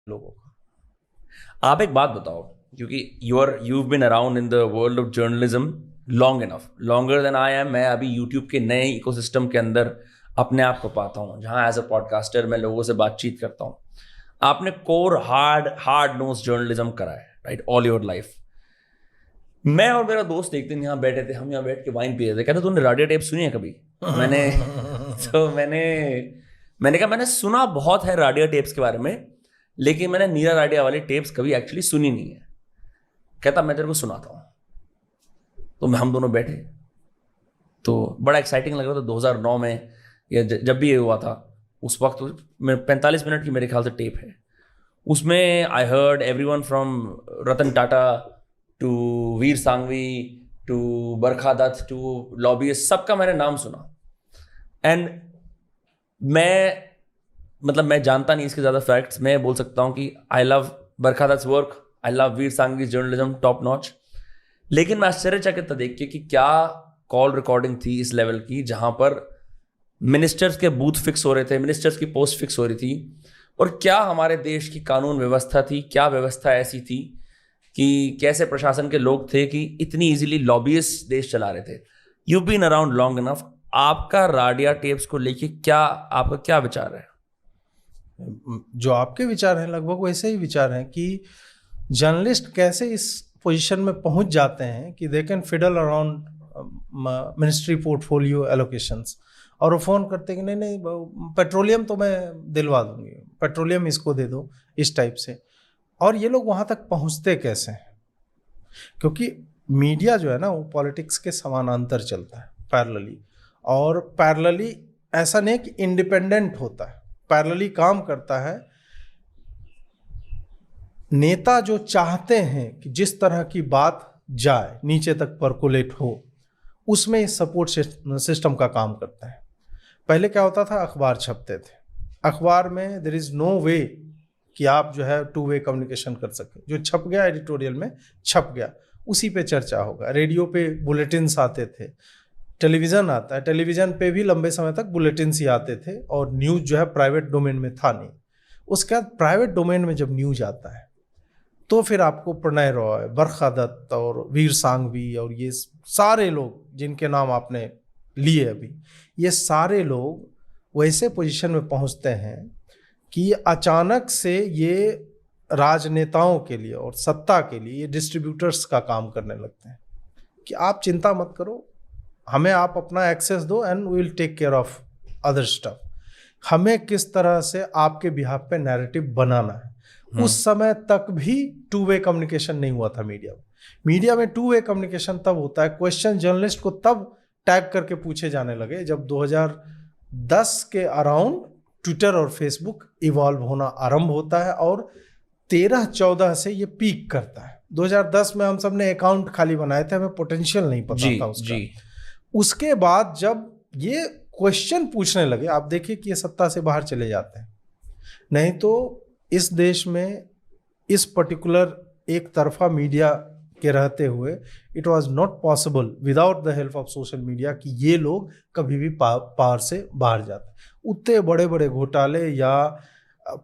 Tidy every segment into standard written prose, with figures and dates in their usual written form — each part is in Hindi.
लोगों का। आप एक बात बताओ, क्योंकि you've been around in the world of journalism long enough, longer than I am। मैं अभी YouTube के नए इकोसिस्टम के अंदर अपने आप को पाता हूँ, जहाँ एज अ पॉडकास्टर मैं लोगों से बातचीत करता हूँ। आपने कोर हार्ड नोज जर्नलिज्म करा है, राइट, ऑल योर लाइफ। मैं और मेरा दोस्त एक दिन यहाँ बैठे थे, हम यहाँ बैठ के वाइन पी रहे थे। कहते तूने रेडियो टेप सुनी है कभी? मैंने तो मैंने कहा मैंने सुना बहुत है रेडियो टेप्स के बारे में, लेकिन मैंने नीरा राडिया वाली टेप्स कभी एक्चुअली सुनी नहीं है। कहता मैं तेरे को सुनाता हूँ। तो हम दोनों बैठे, तो बड़ा एक्साइटिंग लग रहा था। 2009 में या जब भी ये हुआ था, उस वक्त 45 मिनट की मेरे ख्याल से टेप है। उसमें I heard everyone from Ratan Tata to Vir Sanghvi to Barkha Dutt to lobbyist, सबका मैंने नाम सुना। एंड मैं जानता नहीं इसके ज़्यादा फैक्ट्स। मैं बोल सकता हूँ कि I love Barkha Dutt's work, I love Vir Sanghvi journalism top notch. लेकिन मैं आश्चर्यचकित था देख के कि क्या कॉल रिकॉर्डिंग थी इस लेवल की, जहां पर मिनिस्टर्स के बूथ फिक्स हो रहे थे, मिनिस्टर्स की पोस्ट फिक्स हो रही थी, और क्या हमारे देश की कानून व्यवस्था थी, क्या व्यवस्था ऐसी थी कि कैसे प्रशासन के लोग थे कि इतनी इजीली लॉबीइस्ट देश चला रहे थे। You been around long enough, आपका राडिया टेप्स को लेके आपका क्या विचार है? जो आपके विचार हैं लगभग वैसे ही विचार हैं कि जर्नलिस्ट कैसे इस पोजीशन में पहुंच जाते हैं कि they can fiddle around ministry portfolio allocations, और वो फ़ोन करते हैं कि नहीं पेट्रोलियम तो मैं दिलवा दूंगी, पेट्रोलियम इसको दे दो, इस टाइप से। और ये लोग वहाँ तक पहुँचते कैसे हैं? क्योंकि मीडिया जो है ना, वो पॉलिटिक्स के समानांतर चलता है, पैरेलली। और पैरेलली ऐसा नहीं कि इंडिपेंडेंट होता है, पैरेलली काम करता है। नेता जो चाहते हैं कि जिस तरह की बात जाए, नीचे तक परकोलेट हो, उसमें इस सपोर्ट सिस्टम का काम करता है। पहले क्या होता था, अखबार छपते थे, अखबार में देयर इज़ नो वे कि आप जो है टू वे कम्युनिकेशन कर सकें। जो छप गया एडिटोरियल में छप गया, उसी पे चर्चा होगा। रेडियो पे बुलेटिन्स आते थे, टेलीविज़न आता है, टेलीविज़न पे भी लंबे समय तक बुलेटिन्स ही आते थे, और न्यूज़ जो है प्राइवेट डोमेन में था नहीं। उसके बाद प्राइवेट डोमेन में जब न्यूज़ आता है, तो फिर आपको प्रणय रॉय, बरखा दत्त और वीर सांघवी और ये सारे लोग जिनके नाम आपने लिए अभी, ये सारे लोग वैसे पोजीशन में पहुंचते हैं कि अचानक से ये राजनेताओं के लिए और सत्ता के लिए ये डिस्ट्रीब्यूटर्स का काम करने लगते हैं कि आप चिंता मत करो, हमें आप अपना एक्सेस दो and we will take care of other stuff. हमें किस तरह से आपके बिहाफ पे नैरेटिव बनाना है। उस समय तक भी टू वे कम्युनिकेशन नहीं हुआ था मीडिया में। मीडिया में टू वे कम्युनिकेशन तब होता है, क्वेश्चन जर्नलिस्ट को तब टैग करके पूछे जाने लगे जब 2010 के अराउंड ट्विटर और फेसबुक इवॉल्व होना आरंभ होता है, और 13-14 से ये पीक करता है। 2010 में हम सब ने अकाउंट खाली बनाए थे, हमें पोटेंशियल नहीं पता था उसका। उसके बाद जब ये क्वेश्चन पूछने लगे, आप देखिए कि ये सत्ता से बाहर चले जाते हैं। नहीं तो इस देश में इस पर्टिकुलर एक तरफा मीडिया के रहते हुए it was not possible without the help of social media कि ये लोग कभी भी पावर से बाहर जाते। उतने बड़े बड़े घोटाले या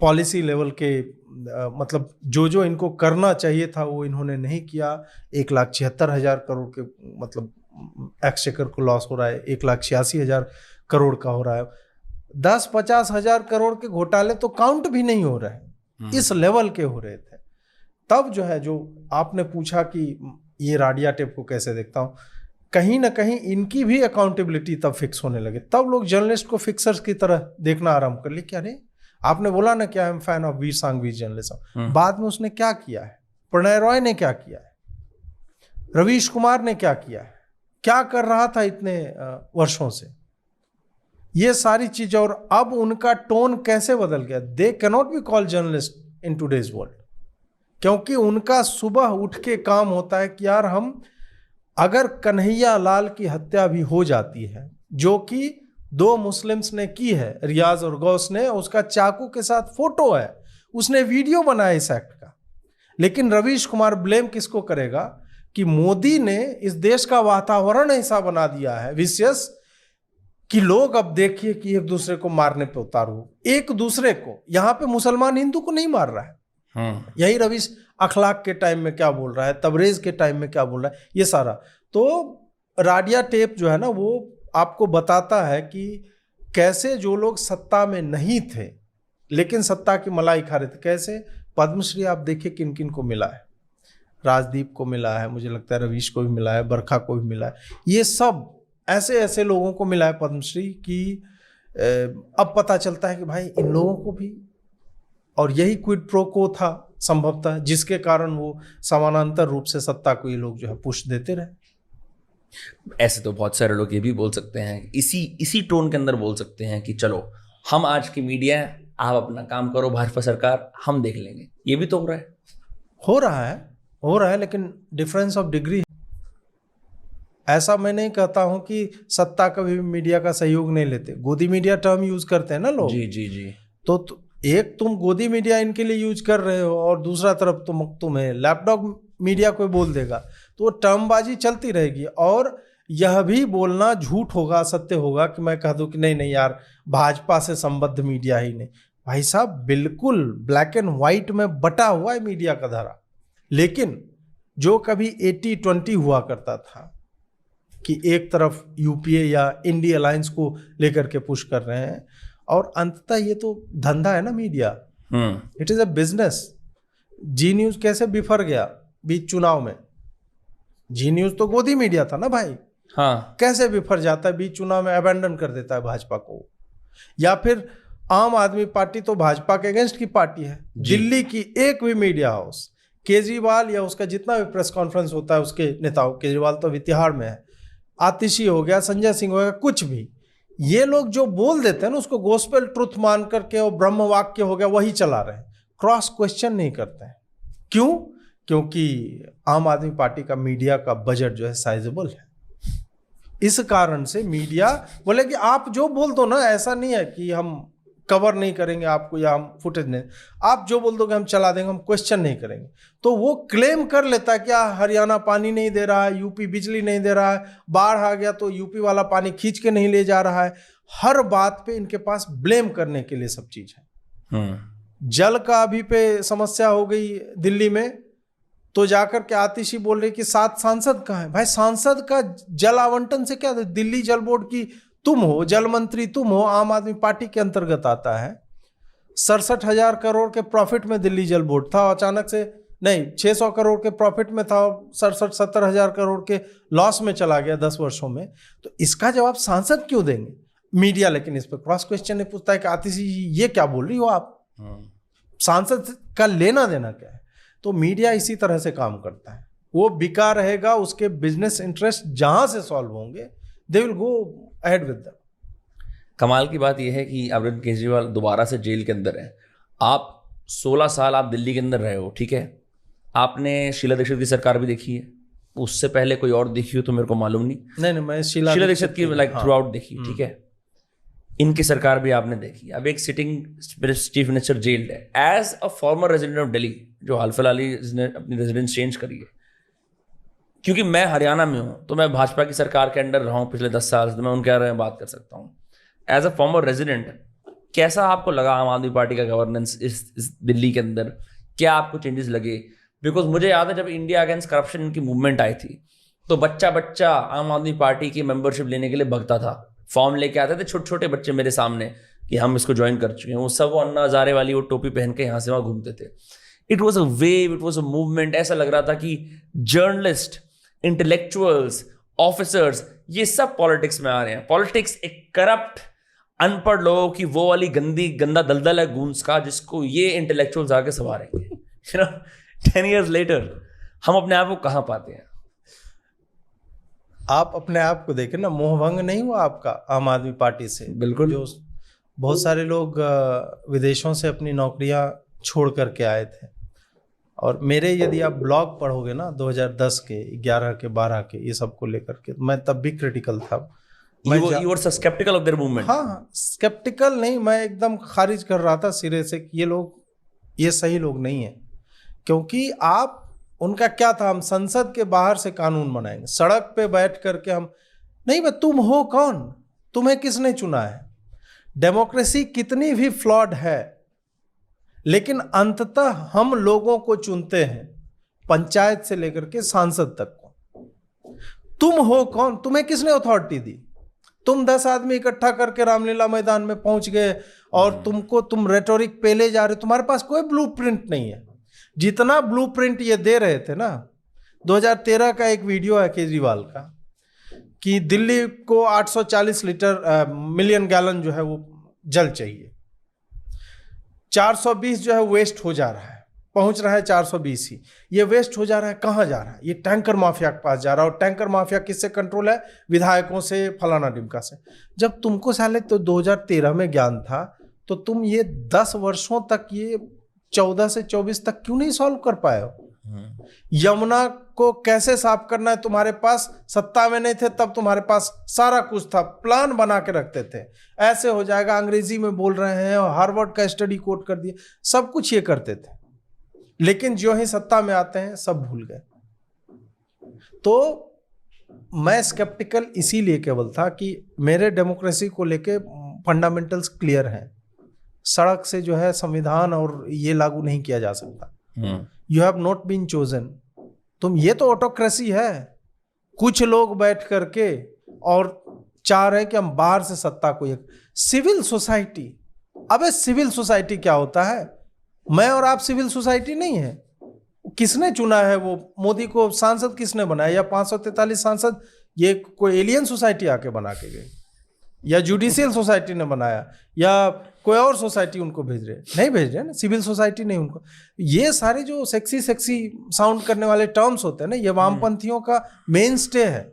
पॉलिसी लेवल के मतलब जो इनको करना चाहिए था वो इन्होंने नहीं किया। 1,76,000 करोड़ के मतलब एक्सचेकर को लॉस हो रहा है, 1,86,000 करोड़ का हो रहा है। 10-50 हजार करोड़ के घोटाले तो काउंट भी नहीं हो रहे हैं, इस लेवल के हो रहे थे। तब जो है, जो आपने पूछा कि ये राडिया टेप को कैसे देखता हूँ, कहीं ना कहीं इनकी भी अकाउंटेबिलिटी तब फिक्स होने लगे। तब लोग जर्नलिस्ट को फिक्सर्स की तरह देखना आरंभ कर लिए। क्या अरे आपने बोला ना क्या, I am fan of Vir Sanghvi journalism. बाद में उसने क्या किया है, प्रणय रॉय ने क्या किया है, रवीश कुमार ने क्या किया है, क्या कर रहा था इतने वर्षों से, ये सारी चीजें। और अब उनका टोन कैसे बदल गया। They cannot be called journalist in today's world, क्योंकि उनका सुबह उठ के काम होता है कि यार हम, अगर कन्हैया लाल की हत्या भी हो जाती है, जो कि 2 मुस्लिम्स ने की है, रियाज और गौस ने, उसका चाकू के साथ फोटो है, उसने वीडियो बनाया इस एक्ट का, लेकिन रवीश कुमार ब्लेम किसको करेगा कि मोदी ने इस देश का वातावरण ऐसा बना दिया है विशियस कि लोग अब देखिए कि एक दूसरे को मारने पे उतारू, एक दूसरे को। यहां पे मुसलमान हिंदू को नहीं मार रहा है, यही रवीश अखलाक के टाइम में क्या बोल रहा है, तबरेज के टाइम में क्या बोल रहा है, ये सारा। तो राडिया टेप जो है ना, वो आपको बताता है कि कैसे जो लोग सत्ता में नहीं थे लेकिन सत्ता की मलाई खा रहे थे, कैसे पद्मश्री आप देखिए किन किन को मिला है। राजदीप को मिला है, मुझे लगता है रवीश को भी मिला है, बरखा को भी मिला है। ये सब ऐसे ऐसे लोगों को मिला है पद्मश्री कि अब पता चलता है कि भाई इन लोगों को भी, और यही क्विड प्रो को था संभवतः, जिसके कारण वो समानांतर रूप से सत्ता को ये लोग जो है पुश देते रहे। ऐसे तो बहुत सारे लोग ये भी बोल सकते हैं, इसी टोन के अंदर बोल सकते हैं कि चलो हम आज की मीडिया है, आप अपना काम करो भाजपा सरकार, हम देख लेंगे। ये भी तो हो रहा है, लेकिन डिफरेंस ऑफ डिग्री है। ऐसा मैं नहीं कहता हूं कि सत्ता कभी भी मीडिया का सहयोग नहीं लेते। गोदी मीडिया टर्म यूज करते हैं ना लोग। जी। तो एक तुम गोदी मीडिया इनके लिए यूज कर रहे हो और दूसरा तरफ तुम्हें लैपटॉप मीडिया कोई बोल देगा, तो वो टर्मबाजी चलती रहेगी। और यह भी बोलना झूठ होगा, सत्य होगा कि मैं कह दूं कि नहीं यार भाजपा से संबद्ध मीडिया ही नहीं। भाई साहब बिल्कुल ब्लैक एंड व्हाइट में बटा हुआ है मीडिया का धारा। लेकिन जो कभी 80-20 हुआ करता था कि एक तरफ यूपीए या इंडी अलायंस को लेकर के पुश कर रहे हैं, और अंततः ये तो धंधा है ना media, it is a business. Zee news कैसे बिफर गया बीच चुनाव में? जी न्यूज तो गोदी मीडिया था ना भाई। हाँ, कैसे बिफर जाता है बीच चुनाव में, अबैंडन कर देता है भाजपा को। या फिर आम आदमी पार्टी तो भाजपा के अगेंस्ट की पार्टी है। दिल्ली की एक भी मीडिया हाउस, केजरीवाल या उसका जितना भी प्रेस कॉन्फ्रेंस होता है उसके नेताओं, केजरीवाल तो तिहाड़ में है, आतिशी हो गया, संजय सिंह हो गया, कुछ भी, ये लोग जो बोल देते हैं ना उसको गोस्पेल ट्रुथ मान करके और ब्रह्म वाक्य हो गया वही चला रहे हैं, क्रॉस क्वेश्चन नहीं करते हैं। क्यों? क्योंकि आम आदमी पार्टी का मीडिया का बजट जो है साइजेबल है। इस कारण से मीडिया बोले कि आप जो बोल दो ना, ऐसा नहीं है कि हम कवर नहीं करेंगे आपको या हम फुटेज नहीं, आप जो बोल दोगे हम चला देंगे, हम क्वेश्चन नहीं करेंगे। तो वो क्लेम कर लेता है क्या हरियाणा पानी नहीं दे रहा है, यूपी बिजली नहीं दे रहा है, बाढ़ आ गया तो यूपी वाला पानी खींच के नहीं ले जा रहा है। हर बात पे इनके पास ब्लेम करने के लिए सब चीज है। जल का अभी पे समस्या हो गई दिल्ली में, तो जाकर के आतिशी बोल रही कि 7 सांसद कहाँ हैं? भाई सांसद का जल आवंटन से क्या, दिल्ली जल बोर्ड की तुम हो, जल मंत्री तुम हो, आम आदमी पार्टी के अंतर्गत आता है। 67,000 करोड़ के प्रॉफिट में दिल्ली जल बोर्ड था, अचानक से नहीं 600 करोड़ के प्रॉफिट में था, 67-70,000 करोड़ के लॉस में चला गया 10 वर्षों में। तो इसका जवाब सांसद क्यों देंगे? मीडिया लेकिन इस पर क्रॉस क्वेश्चन नहीं पूछता है कि आतिशी जी ये क्या बोल रही हो आप, सांसद का लेना देना क्या है? तो मीडिया इसी तरह से काम करता है, वो बिका रहेगा, उसके बिजनेस इंटरेस्ट जहां से सॉल्व होंगे they will go ahead with that. कमाल की बात यह है कि अरविंद केजरीवाल दोबारा से जेल के अंदर है। आप 16 साल आप दिल्ली के अंदर रहे हो, ठीक है, आपने शीला दीक्षित की सरकार भी देखी है, उससे पहले कोई और देखी हो तो मेरे को मालूम नहीं। मैं शीला दीक्षित की लाइक थ्रू आउट देखी, ठीक है, इनकी सरकार भी आपने देखी। अब एक सिटिंग चीफ मिनिस्टर जेल्ड है as a former resident of Delhi, जो हाल फिलहाल ही ने अपनी रेजिडेंस चेंज करी है। क्योंकि मैं हरियाणा में हूं तो मैं भाजपा की सरकार के अंडर रहा हूं पिछले 10 साल से, तो मैं उनके बारे में बात कर सकता हूं। एज अ फॉर्मर रेजिडेंट कैसा आपको लगा आम आदमी पार्टी का गवर्नेंस इस दिल्ली के अंदर? क्या आपको चेंजेस लगे? बिकॉज मुझे याद है जब इंडिया अगेंस्ट करप्शन की मूवमेंट आई थी तो बच्चा आम आदमी पार्टी की मेंबरशिप लेने के लिए भगता था, फॉर्म लेके आते थे छोटे छोटे बच्चे मेरे सामने कि हम इसको ज्वाइन कर चुके हैं। वो सब वो अन्ना हजारे वाली वो टोपी पहन के यहाँ से वहाँ घूमते थे। It was a wave, it was a movement. ऐसा लग रहा था कि जर्नलिस्ट, इंटेलेक्चुअल्स, ऑफिसर्स, ये सब पॉलिटिक्स में आ रहे हैं। पॉलिटिक्स एक करप्ट अनपढ़ लोगों की वो वाली गंदा दलदल है गूंज का, जिसको ये इंटेलेक्चुअल्स आके संवारेंगे। 10 years later हम अपने आप को कहाँ पाते हैं? आप अपने आप को देखें ना, मोहभंग नहीं हुआ आपका आम आदमी पार्टी से? बिल्कुल। जो बहुत सारे लोग विदेशों से अपनी नौकरियां छोड़ करके आए थे, और मेरे यदि आप ब्लॉग पढ़ोगे ना 2010 के, 11 के, 12 के, ये सब को लेकर के, मैं तब भी क्रिटिकल था। You were so skeptical of their movement. हाँ, स्केप्टिकल नहीं, मैं एकदम खारिज कर रहा था सिरे से कि ये सही लोग नहीं है। क्योंकि आप, उनका क्या था, हम संसद के बाहर से कानून बनाएंगे, सड़क पे बैठ करके हम नहीं। भाई तुम हो कौन? तुम्हें किसने चुना है? डेमोक्रेसी कितनी भी फ्लॉड है, लेकिन अंततः हम लोगों को चुनते हैं, पंचायत से लेकर के सांसद तक को। तुम हो कौन? तुम्हें किसने अथॉरिटी दी? तुम 10 आदमी इकट्ठा करके रामलीला मैदान में पहुंच गए और तुम रेटोरिक पे ले जा रहे हो। तुम्हारे पास कोई ब्लूप्रिंट नहीं है। जितना ब्लूप्रिंट ये दे रहे थे ना, 2013 का एक वीडियो है केजरीवाल का कि दिल्ली को 840 मिलियन गैलन जो है वो जल चाहिए, 420 जो है वेस्ट हो जा रहा है, पहुंच रहा है 420 ही। ये वेस्ट हो जा रहा है, कहाँ जा रहा है? ये टैंकर माफिया के पास जा रहा है। और टैंकर माफिया किससे कंट्रोल है? विधायकों से, फलाना डिमका से। जब तुमको साले तो 2013 में ज्ञान था, तो तुम ये 10 वर्षों तक, ये 14 से 24 तक क्यों नहीं सॉल्व कर पाए हो? यमुना को कैसे साफ करना है, तुम्हारे पास सत्ता में नहीं थे तब तुम्हारे पास सारा कुछ था, प्लान बना के रखते थे, ऐसे हो जाएगा, अंग्रेजी में बोल रहे हैं और हार्वर्ड का स्टडी कोट कर दिया, सब कुछ ये करते थे। लेकिन जो ही सत्ता में आते हैं सब भूल गए। तो मैं स्केप्टिकल इसीलिए केवल था कि मेरे डेमोक्रेसी को लेके फंडामेंटल्स क्लियर हैं। सड़क से जो है संविधान और ये लागू नहीं किया जा सकता। You have not been chosen. तुम, ये तो ऑटोक्रेसी है। कुछ लोग बैठ करके और चाह रहे हैं कि हम बाहर से सत्ता को। एक सिविल सोसाइटी, अबे सिविल सोसाइटी क्या होता है? मैं और आप सिविल सोसाइटी नहीं है। किसने चुना है वो? मोदी को सांसद किसने बनाया? या 543 सांसद ये कोई एलियन सोसाइटी आके बना के गई, या जुडिशियल सोसाइटी ने बनाया, या कोई और सोसाइटी उनको भेज रहे? नहीं भेज रहे ना, सिविल सोसाइटी नहीं उनको। ये सारे जो सेक्सी साउंड करने वाले टर्म्स होते हैं ना, ये वामपंथियों का मेन स्टे है।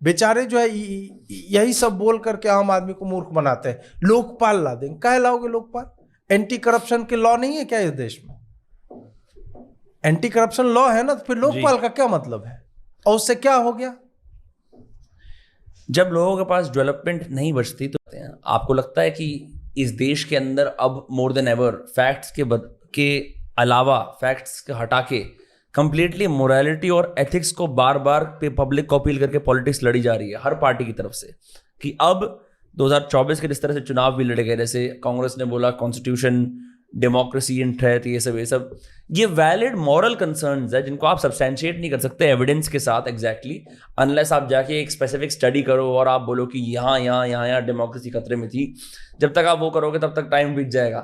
बेचारे जो है यही सब बोल करके आम आदमी को मूर्ख बनाते हैं। लोकपाल ला देंगे। काहे लाओगे लोकपाल? एंटी करप्शन के लॉ नहीं है क्या इस देश में? एंटी करप्शन लॉ है ना, तो फिर लोकपाल का क्या मतलब है? और उससे क्या हो गया? जब लोगों के पास डेवलपमेंट नहीं बचती तो आपको लगता है कि इस देश के अंदर अब मोर देन एवर फैक्ट्स के अलावा, फैक्ट्स के हटा के कंप्लीटली मोरालिटी और एथिक्स को बार बार पे पब्लिक को अपील करके पॉलिटिक्स लड़ी जा रही है हर पार्टी की तरफ से, कि अब 2024 के जिस तरह से चुनाव भी लड़े गए, जैसे कांग्रेस ने बोला कॉन्स्टिट्यूशन, डेमोक्रेसी इन थ्रेट, ये वैलिड मॉरल कंसर्न्स है जिनको आप सब्सटैंशिएट नहीं कर सकते एविडेंस के साथ एग्जैक्टली, अनलेस आप जाके एक स्पेसिफिक स्टडी करो और आप बोलो कि यहाँ डेमोक्रेसी खतरे में थी। जब तक आप वो करोगे तब तक टाइम बीत जाएगा।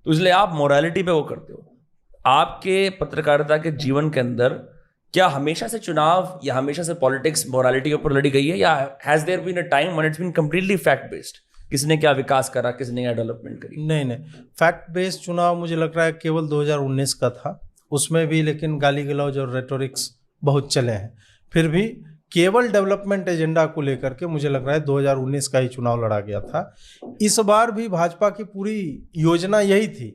तो इसलिए आप मोरालिटी पे वो करते हो। आपके पत्रकारिता के जीवन के अंदर क्या हमेशा से चुनाव या हमेशा से पॉलिटिक्स मोरालिटी के ऊपर लड़ी गई है, या has there been a time when it's been completely fact based? किसने क्या विकास करा, किसने क्या डेवलपमेंट करी? नहीं, फैक्ट बेस्ड चुनाव मुझे लग रहा है केवल 2019 का था। उसमें भी लेकिन गाली गलौज और रेटोरिक्स बहुत चले हैं। फिर भी केवल डेवलपमेंट एजेंडा को लेकर के मुझे लग रहा है 2019 का ही चुनाव लड़ा गया था। इस बार भी भाजपा की पूरी योजना यही थी,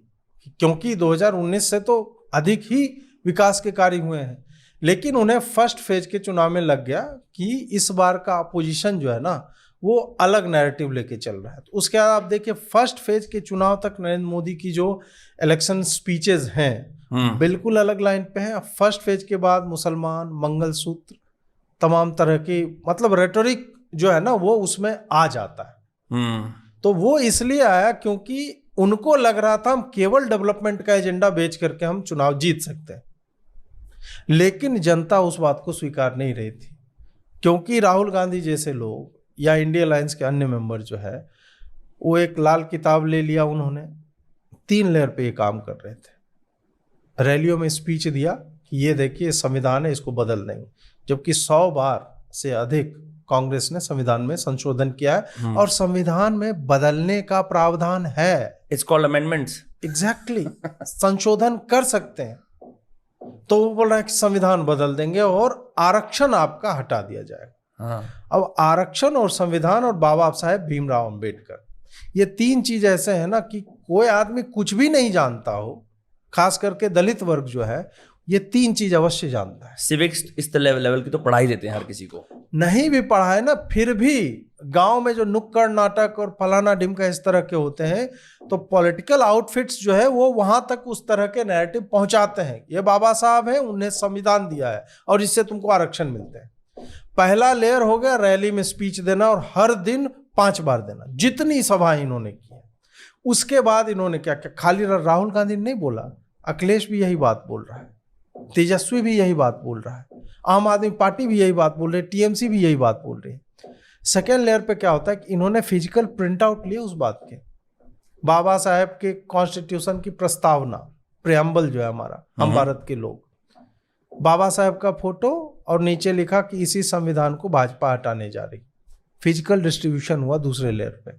क्योंकि 2019 से तो अधिक ही विकास के कार्य हुए हैं, लेकिन उन्हें फर्स्ट फेज के चुनाव में लग गया कि इस बार का अपोजिशन जो है ना, वो अलग नैरेटिव लेके चल रहा है। तो उसके बाद आप देखिए, फर्स्ट फेज के चुनाव तक नरेंद्र मोदी की जो इलेक्शन स्पीचेस हैं बिल्कुल अलग लाइन पे हैं। फर्स्ट फेज के बाद मुसलमान, मंगलसूत्र, तमाम तरह की मतलब रेटोरिक जो है ना, वो उसमें आ जाता है। तो वो इसलिए आया क्योंकि उनको लग रहा था हम केवल डेवलपमेंट का एजेंडा बेच करके हम चुनाव जीत सकते हैं। लेकिन जनता उस बात को स्वीकार नहीं रही थी, क्योंकि राहुल गांधी जैसे लोग या इंडिया अलायंस के अन्य मेंबर जो है, वो एक लाल किताब ले लिया उन्होंने, 3 लेयर पे ये काम कर रहे थे। रैलियों में स्पीच दिया कि ये देखिए संविधान है, इसको बदल देंगे, जबकि 100 बार से अधिक कांग्रेस ने संविधान में संशोधन किया है और संविधान में बदलने का प्रावधान है। It's called amendments. एग्जैक्टली, संशोधन कर सकते हैं। तो वो बोल रहा है कि संविधान बदल देंगे और आरक्षण आपका हटा दिया जाएगा। अब आरक्षण और संविधान और बाबा साहेब भीमराव अंबेडकर, ये 3 चीज ऐसे हैं ना कि कोई आदमी कुछ भी नहीं जानता हो, खास करके दलित वर्ग जो है, ये 3 चीज अवश्य जानता है। सिविक्स इस लेवल की तो पढ़ाई देते हैं हर किसी को। नहीं भी पढ़ा है ना, फिर भी गांव में जो नुक्कड़ नाटक और फलाना ढिमका इस तरह के होते हैं, तो पॉलिटिकल आउटफिट्स जो है वो वहां तक उस तरह के नैरेटिव पहुंचाते हैं। ये बाबा साहब हैं, उन्हें संविधान दिया है और इससे तुमको आरक्षण मिलते हैं। पहला लेयर हो गया रैली में स्पीच देना और हर दिन 5 बार देना, जितनी सभाएं इन्होंने की है। उसके बाद इन्होंने क्या किया, खाली राहुल गांधी ने नहीं बोला, अखिलेश भी यही बात बोल रहा है, तेजस्वी भी यही बात बोल रहा है, आम आदमी पार्टी भी यही बात बोल रही है, टीएमसी भी यही बात बोल रही है। सेकेंड लेयर पे क्या होता है कि इन्होंने फिजिकल प्रिंट आउट लिए उस बात के, बाबा साहेब के कॉन्स्टिट्यूशन की प्रस्तावना, प्रेम्बल जो है हमारा, हम भारत के लोग, बाबा साहेब का फोटो और नीचे लिखा कि इसी संविधान को भाजपा हटाने जा रही। फिजिकल डिस्ट्रीब्यूशन हुआ दूसरे लेयर पे।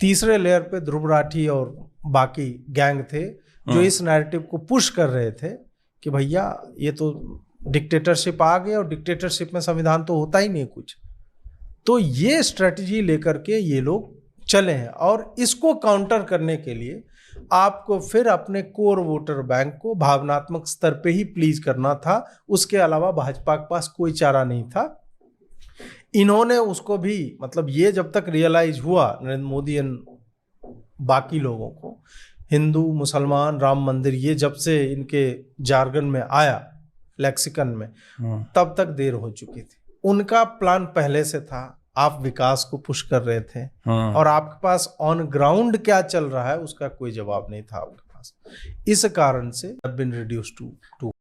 तीसरे लेयर पे ध्रुव राठी और बाकी गैंग थे जो इस नैरेटिव को पुश कर रहे थे कि भैया ये तो डिक्टेटरशिप आ गई और डिक्टेटरशिप में संविधान तो होता ही नहीं कुछ। तो ये स्ट्रेटजी लेकर के ये लोग चले हैं और इसको काउंटर करने के लिए आपको फिर अपने कोर वोटर बैंक को भावनात्मक स्तर पे ही प्लीज करना था, उसके अलावा भाजपा के पास कोई चारा नहीं था। इन्होंने उसको भी, मतलब ये जब तक रियलाइज हुआ नरेंद्र मोदी एंड बाकी लोगों को, हिंदू मुसलमान राम मंदिर ये जब से इनके जार्गन में आया, लेक्सिकन में, तब तक देर हो चुकी थी। उनका प्लान पहले से था, आप विकास को पुश कर रहे थे और आपके पास ऑन ग्राउंड क्या चल रहा है उसका कोई जवाब नहीं था आपके पास। इस कारण से बिन रिड्यूस टू